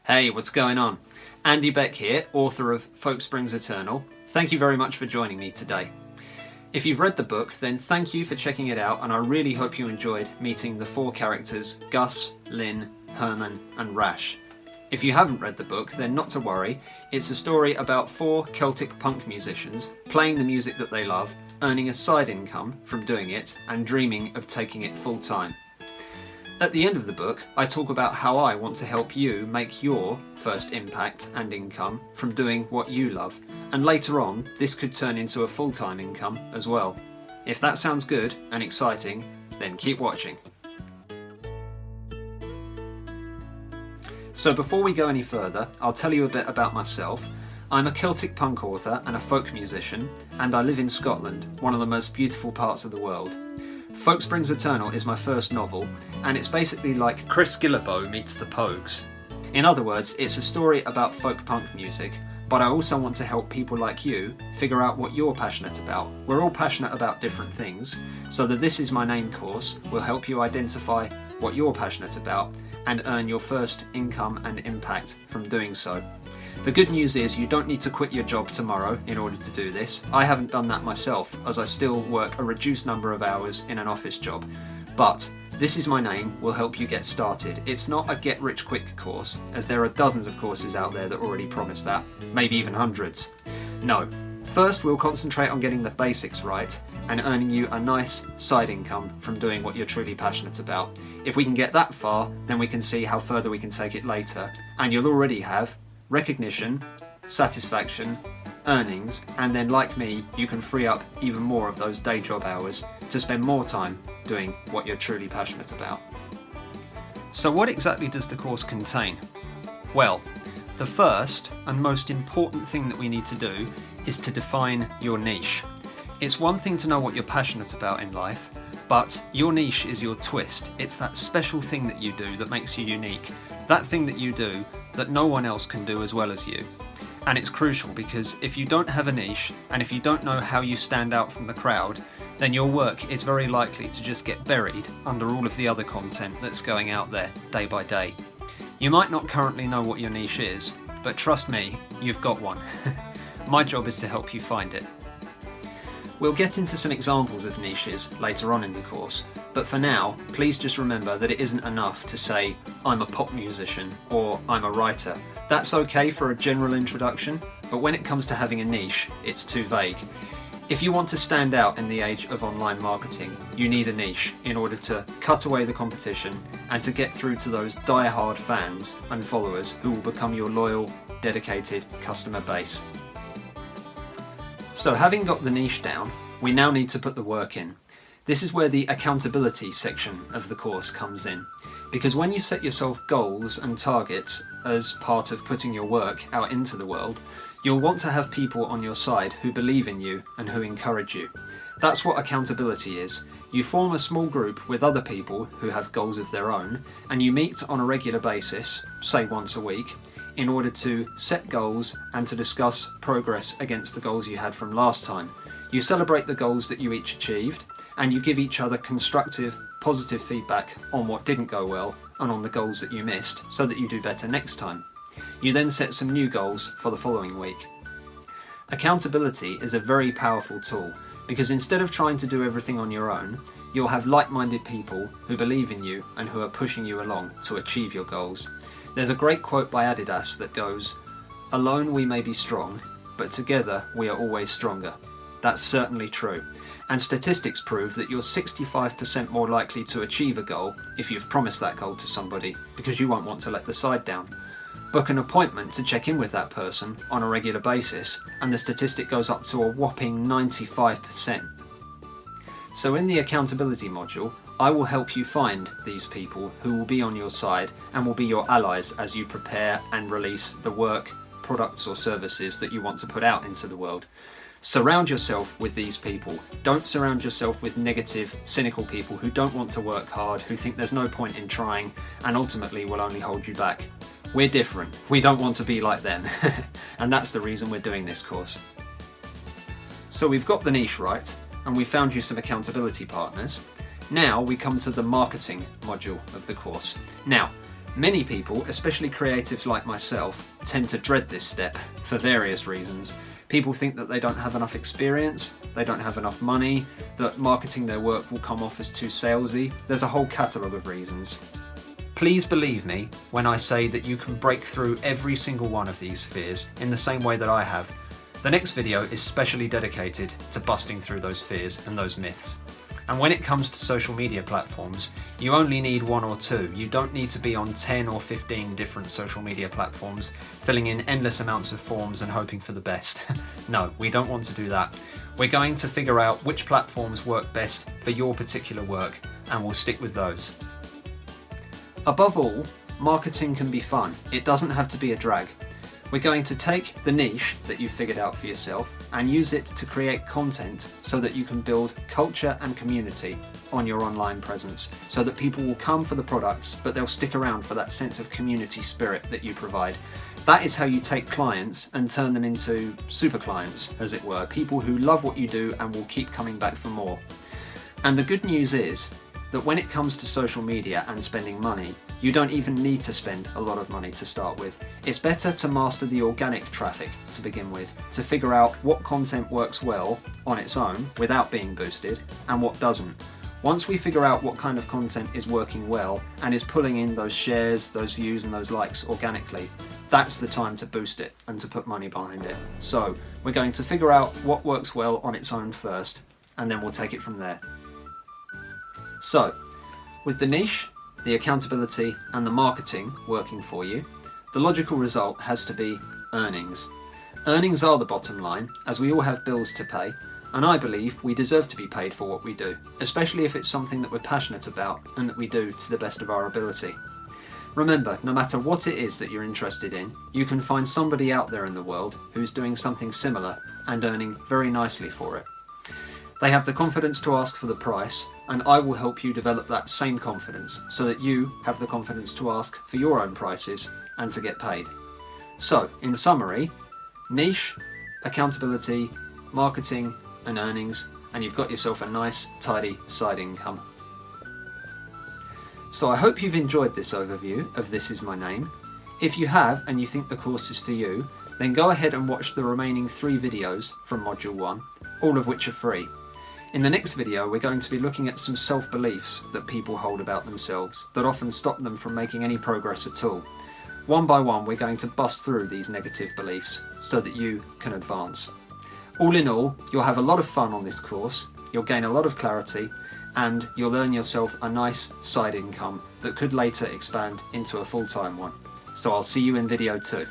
Hey, what's going on? Andy Beck here, author of Folk Springs Eternal. Thank you very much for joining me today. If you've read the book, then thank you for checking it out, and I really hope you enjoyed meeting the four characters Gus, Lynn, Herman and Rash. If you haven't read the book, then not to worry. It's a story about four Celtic punk musicians playing the music that they love, earning a side income from doing it and dreaming of taking it full time. At the end of the book, I talk about how I want to help you make your first impact and income from doing what you love, and later on this could turn into a full-time income as well. If that sounds good and exciting, then keep watching. So before we go any further, I'll tell you a bit about myself. I'm a Celtic punk author and a folk musician, and I live in Scotland, one of the most beautiful parts of the world. Folk Springs Eternal is my first novel, and it's basically like Chris Gillibo meets the Pogues. In other words, it's a story about folk punk music, but I also want to help people like you figure out what you're passionate about. We're all passionate about different things, so the This Is My Name course will help you identify what you're passionate about and earn your first income and impact from doing so. The good news is you don't need to quit your job tomorrow in order to do this. I haven't done that myself, as I still work a reduced number of hours in an office job. But This Is My Name will help you get started. It's not a get-rich-quick course, as there are dozens of courses out there that already promise that, maybe even hundreds. No. First, we'll concentrate on getting the basics right and earning you a nice side income from doing what you're truly passionate about. If we can get that far, then we can see how further we can take it later, and you'll already have recognition, satisfaction, earnings, and then like me, you can free up even more of those day job hours to spend more time doing what you're truly passionate about. So what exactly does the course contain? Well, the first and most important thing that we need to do is to define your niche. It's one thing to know what you're passionate about in life, but your niche is your twist. It's that special thing that you do that makes you unique. That thing that you do that no one else can do as well as you. And it's crucial because if you don't have a niche, and if you don't know how you stand out from the crowd, then your work is very likely to just get buried under all of the other content that's going out there day by day. You might not currently know what your niche is, but trust me, you've got one. My job is to help you find it. We'll get into some examples of niches later on in the course, but for now, please just remember that it isn't enough to say, I'm a pop musician or I'm a writer. That's okay for a general introduction, but when it comes to having a niche, it's too vague. If you want to stand out in the age of online marketing, you need a niche in order to cut away the competition and to get through to those die-hard fans and followers who will become your loyal, dedicated customer base. So having got the niche down, we now need to put the work in. This is where the accountability section of the course comes in. Because when you set yourself goals and targets as part of putting your work out into the world, you'll want to have people on your side who believe in you and who encourage you. That's what accountability is. You form a small group with other people who have goals of their own, and you meet on a regular basis, say once a week, in order to set goals and to discuss progress against the goals you had from last time. You celebrate the goals that you each achieved, and you give each other constructive, positive feedback on what didn't go well and on the goals that you missed, so that you do better next time. You then set some new goals for the following week. Accountability is a very powerful tool, because instead of trying to do everything on your own, you'll have like-minded people who believe in you and who are pushing you along to achieve your goals. There's a great quote by Adidas that goes, "Alone we may be strong, but together we are always stronger." That's certainly true. And statistics prove that you're 65% more likely to achieve a goal if you've promised that goal to somebody, because you won't want to let the side down. Book an appointment to check in with that person on a regular basis, and the statistic goes up to a whopping 95%. So in the accountability module, I will help you find these people who will be on your side and will be your allies as you prepare and release the work, products or services that you want to put out into the world. Surround yourself with these people. Don't surround yourself with negative, cynical people who don't want to work hard, who think there's no point in trying and ultimately will only hold you back. We're different. We don't want to be like them. And that's the reason we're doing this course. So we've got the niche right, and we found you some accountability partners. Now we come to the marketing module of the course. Now, Many people, especially creatives like myself, tend to dread this step for various reasons. People think that they don't have enough experience, they don't have enough money, that marketing their work will come off as too salesy. There's a whole catalogue of reasons. Please believe me when I say that you can break through every single one of these fears in the same way that I have. The next video is specially dedicated to busting through those fears and those myths. And when it comes to social media platforms, you only need 1 or 2. You don't need to be on 10 or 15 different social media platforms, filling in endless amounts of forms and hoping for the best. No, we don't want to do that. We're going to figure out which platforms work best for your particular work, and we'll stick with those. Above all, marketing can be fun. It doesn't have to be a drag. We're going to take the niche that you've figured out for yourself and use it to create content so that you can build culture and community on your online presence, so that people will come for the products, but they'll stick around for that sense of community spirit that you provide. That is how you take clients and turn them into super clients, as it were, people who love what you do and will keep coming back for more. And the good news is that when it comes to social media and spending money, you don't even need to spend a lot of money to start with. It's better to master the organic traffic to begin with, to figure out what content works well on its own without being boosted and what doesn't. Once we figure out what kind of content is working well and is pulling in those shares, those views and those likes organically, that's the time to boost it and to put money behind it. So we're going to figure out what works well on its own first, and then we'll take it from there. So, with the niche, the accountability and the marketing working for you, the logical result has to be earnings. Earnings are the bottom line, as we all have bills to pay, and I believe we deserve to be paid for what we do, especially if it's something that we're passionate about and that we do to the best of our ability. Remember, no matter what it is that you're interested in, you can find somebody out there in the world who's doing something similar and earning very nicely for it. They have the confidence to ask for the price, and I will help you develop that same confidence so that you have the confidence to ask for your own prices and to get paid. So, in summary, niche, accountability, marketing and earnings, and you've got yourself a nice, tidy side income. So I hope you've enjoyed this overview of This Is My Name. If you have and you think the course is for you, then go ahead and watch the remaining 3 videos from Module 1, all of which are free. In the next video, we're going to be looking at some self-beliefs that people hold about themselves that often stop them from making any progress at all. One by one, we're going to bust through these negative beliefs so that you can advance. All in all, you'll have a lot of fun on this course, you'll gain a lot of clarity, and you'll earn yourself a nice side income that could later expand into a full-time one. So I'll see you in video 2.